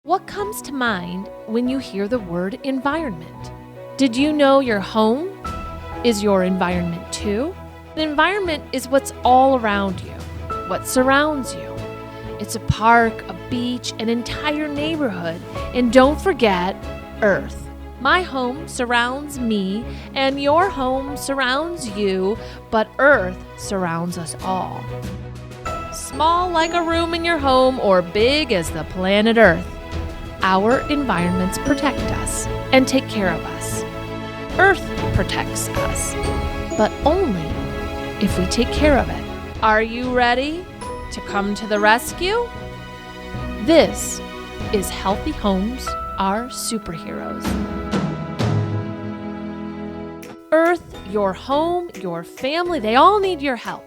What comes to mind when you hear the word environment? Did you know your home is your environment too? The environment is what's all around you, what surrounds you. It's a park, a beach, an entire neighborhood, and don't forget Earth. My home surrounds me, and your home surrounds you, but Earth surrounds us all. Small like a room in your home or big as the planet Earth, our environments protect us and take care of us. Earth protects us, but only if we take care of it. Are you ready to come to the rescue? This is Healthy Homes Are Superheroes. Earth, your home, your family, they all need your help.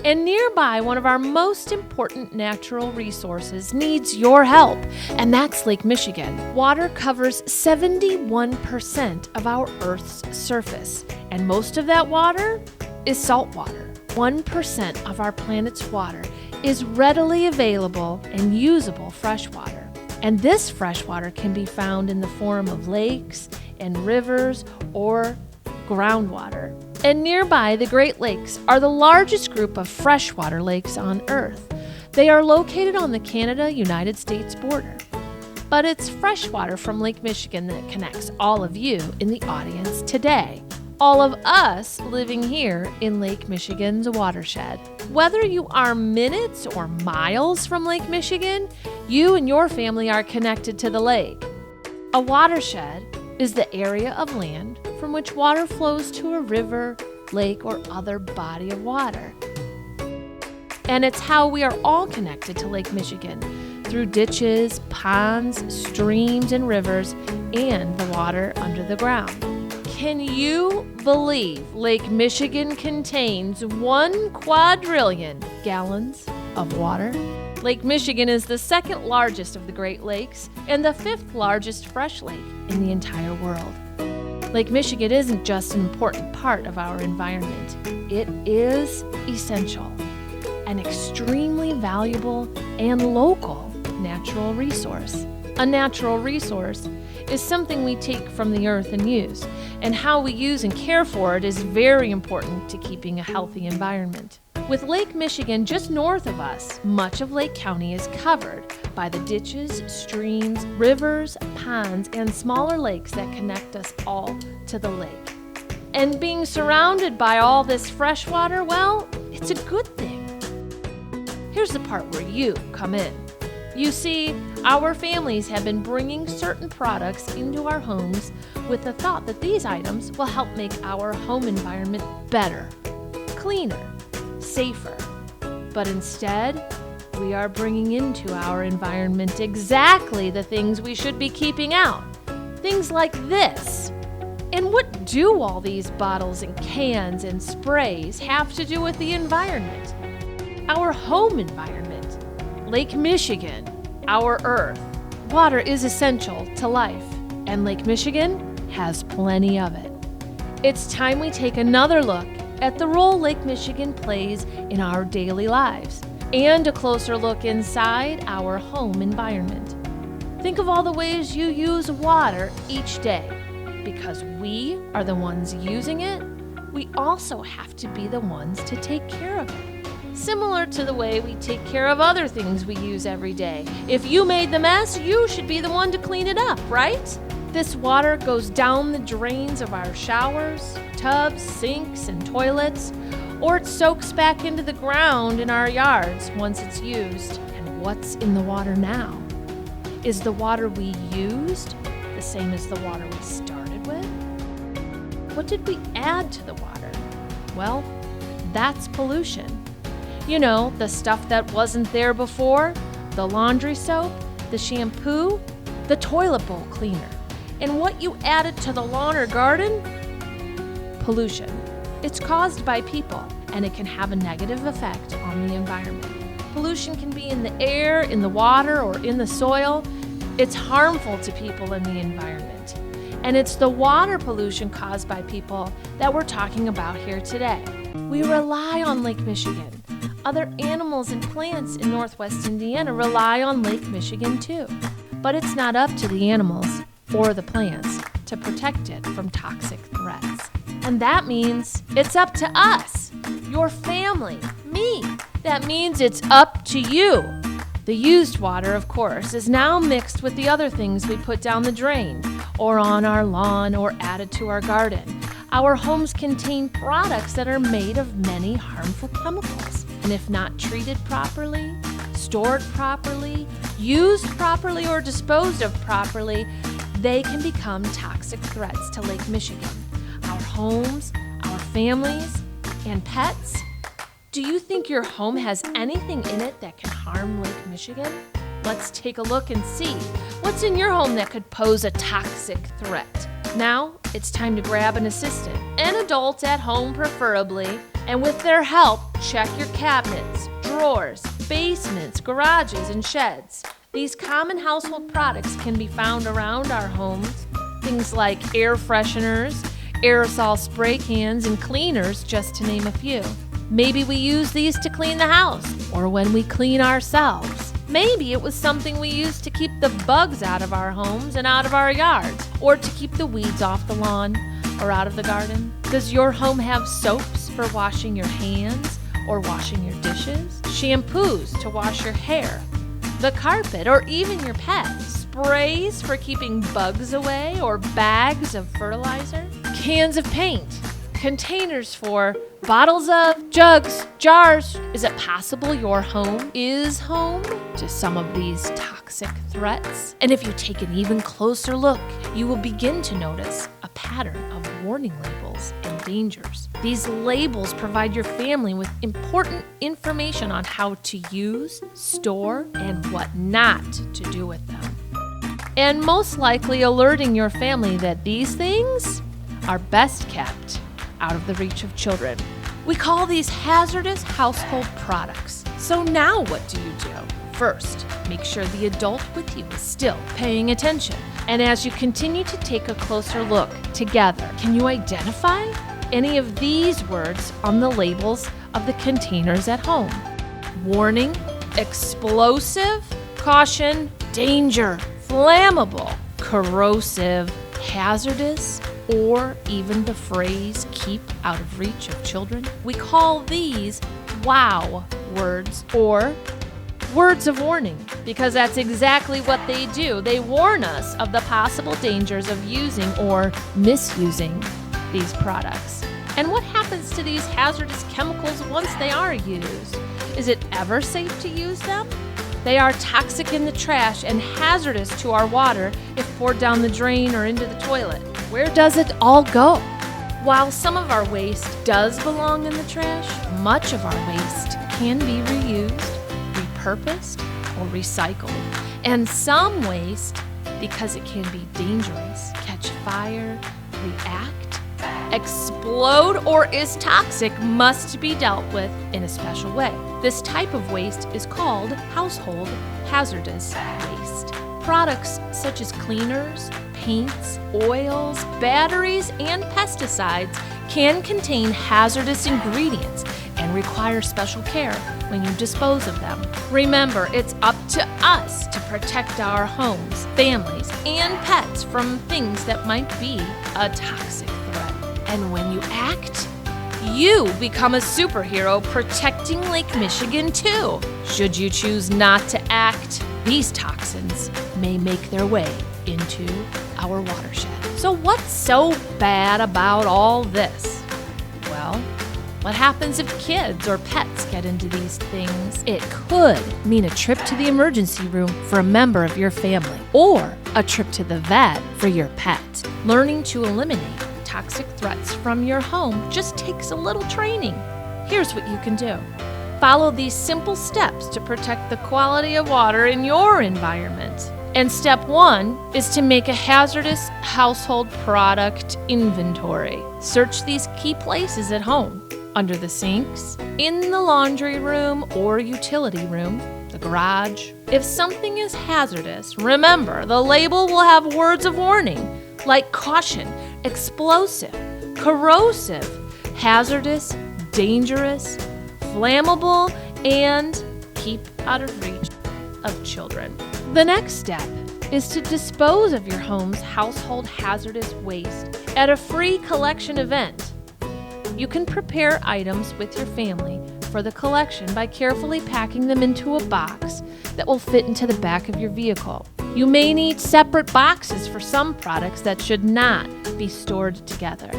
And nearby, one of our most important natural resources needs your help, and that's Lake Michigan. Water covers 71% of our Earth's surface, and most of that water is salt water. 1% of our planet's water is readily available and usable fresh water. And this fresh water can be found in the form of lakes and rivers or groundwater. And nearby, the Great Lakes are the largest group of freshwater lakes on Earth. They are located on the Canada-United States border. But it's freshwater from Lake Michigan that connects all of you in the audience today. All of us living here in Lake Michigan's watershed. Whether you are minutes or miles from Lake Michigan, you and your family are connected to the lake. A watershed is the area of land from which water flows to a river, lake, or other body of water. And it's how we are all connected to Lake Michigan through ditches, ponds, streams, and rivers, and the water under the ground. Can you believe Lake Michigan contains 1 quadrillion gallons of water? Lake Michigan is the second largest of the Great Lakes and the 5th largest fresh lake in the entire world. Lake Michigan isn't just an important part of our environment. It is essential, an extremely valuable and local natural resource. A natural resource is something we take from the earth and use, and how we use and care for it is very important to keeping a healthy environment. With Lake Michigan just north of us, much of Lake County is covered by the ditches, streams, rivers, ponds, and smaller lakes that connect us all to the lake. And being surrounded by all this fresh water, well, it's a good thing. Here's the part where you come in. You see, our families have been bringing certain products into our homes with the thought that these items will help make our home environment better, cleaner, safer. But instead, we are bringing into our environment exactly the things we should be keeping out. Things like this. And what do all these bottles and cans and sprays have to do with the environment? Our home environment. Lake Michigan, our Earth. Water is essential to life, and Lake Michigan has plenty of it. It's time we take another look at the role Lake Michigan plays in our daily lives, and a closer look inside our home environment. Think of all the ways you use water each day. Because we are the ones using it, we also have to be the ones to take care of it. Similar to the way we take care of other things we use every day. If you made the mess, you should be the one to clean it up, right? This water goes down the drains of our showers, tubs, sinks, and toilets, or it soaks back into the ground in our yards once it's used. And what's in the water now? Is the water we used the same as the water we started with? What did we add to the water? Well, that's pollution. You know, the stuff that wasn't there before, the laundry soap, the shampoo, the toilet bowl cleaner. And what you added to the lawn or garden? Pollution. It's caused by people, and it can have a negative effect on the environment. Pollution can be in the air, in the water, or in the soil. It's harmful to people in the environment. And it's the water pollution caused by people that we're talking about here today. We rely on Lake Michigan. Other animals and plants in Northwest Indiana rely on Lake Michigan too. but it's not up to the animals or the plants to protect it from toxic threats. And that means it's up to us, your family, me. That means it's up to you. The used water, of course, is now mixed with the other things we put down the drain, or on our lawn, or added to our garden. Our homes contain products that are made of many harmful chemicals. And if not treated properly, stored properly, used properly, or disposed of properly, they can become toxic threats to Lake Michigan, our homes, our families, and pets. Do you think your home has anything in it that can harm Lake Michigan? Let's take a look and see what's in your home that could pose a toxic threat. Now, it's time to grab an assistant, an adult at home preferably, and with their help, check your cabinets, drawers, basements, garages, and sheds. These common household products can be found around our homes. Things like air fresheners, aerosol spray cans, and cleaners, just to name a few. Maybe we use these to clean the house, or when we clean ourselves. Maybe it was something we used to keep the bugs out of our homes and out of our yards, or to keep the weeds off the lawn or out of the garden. Does your home have soaps for washing your hands or washing your dishes? Shampoos to wash your hair, the carpet, or even your pet? Sprays for keeping bugs away, or bags of fertilizer? Cans of paint? Containers for bottles of, jugs, jars. Is it possible your home is home to some of these toxic threats? And if you take an even closer look, you will begin to notice a pattern of warning labels and dangers. These labels provide your family with important information on how to use, store, and what not to do with them. And most likely alerting your family that these things are best kept out of the reach of children. We call these hazardous household products. So now what do you do? First, make sure the adult with you is still paying attention. And as you continue to take a closer look together, can you identify any of these words on the labels of the containers at home? Warning, explosive, caution, danger, flammable, corrosive, hazardous, or even the phrase keep out of reach of children. We call these wow words, or words of warning, because that's exactly what they do. They warn us of the possible dangers of using or misusing these products. And what happens to these hazardous chemicals once they are used? Is it ever safe to use them? They are toxic in the trash and hazardous to our water if poured down the drain or into the toilet. Where does it all go? While some of our waste does belong in the trash, much of our waste can be reused, repurposed, or recycled. And some waste, because it can be dangerous, catch fire, react, explode, or is toxic, must be dealt with in a special way. This type of waste is called household hazardous waste. Products such as cleaners, paints, oils, batteries, and pesticides can contain hazardous ingredients and require special care when you dispose of them. Remember, it's up to us to protect our homes, families, and pets from things that might be a toxic threat. And when you act, you become a superhero protecting Lake Michigan too. Should you choose not to act, these toxins may make their way into our watershed. So what's so bad about all this? Well, what happens if kids or pets get into these things? It could mean a trip to the emergency room for a member of your family, or a trip to the vet for your pet. Learning to eliminate toxic threats from your home just takes a little training. Here's what you can do. Follow these simple steps to protect the quality of water in your environment. And step 1 is to make a hazardous household product inventory. Search these key places at home: under the sinks, in the laundry room or utility room, the garage. If something is hazardous, remember the label will have words of warning like caution, explosive, corrosive, hazardous, dangerous, flammable, and keep out of reach of children. The next step is to dispose of your home's household hazardous waste at a free collection event. You can prepare items with your family for the collection by carefully packing them into a box that will fit into the back of your vehicle. You may need separate boxes for some products that should not be stored together.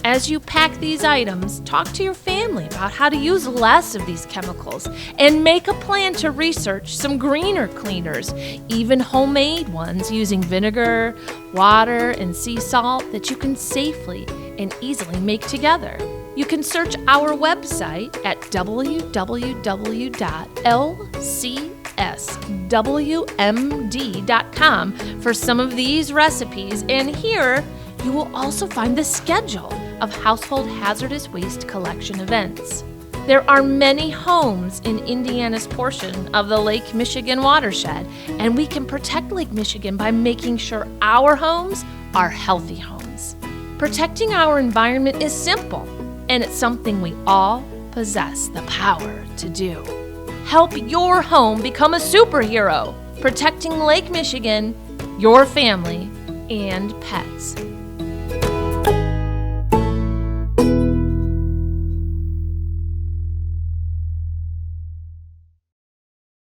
As you pack these items, talk to your family about how to use less of these chemicals and make a plan to research some greener cleaners, even homemade ones using vinegar, water, and sea salt that you can safely and easily make together. You can search our website at www.lcswmd.com for some of these recipes, and here you will also find the schedule of household hazardous waste collection events. There are many homes in Indiana's portion of the Lake Michigan watershed, and we can protect Lake Michigan by making sure our homes are healthy homes. Protecting our environment is simple, and it's something we all possess the power to do. Help your home become a superhero, protecting Lake Michigan, your family, and pets.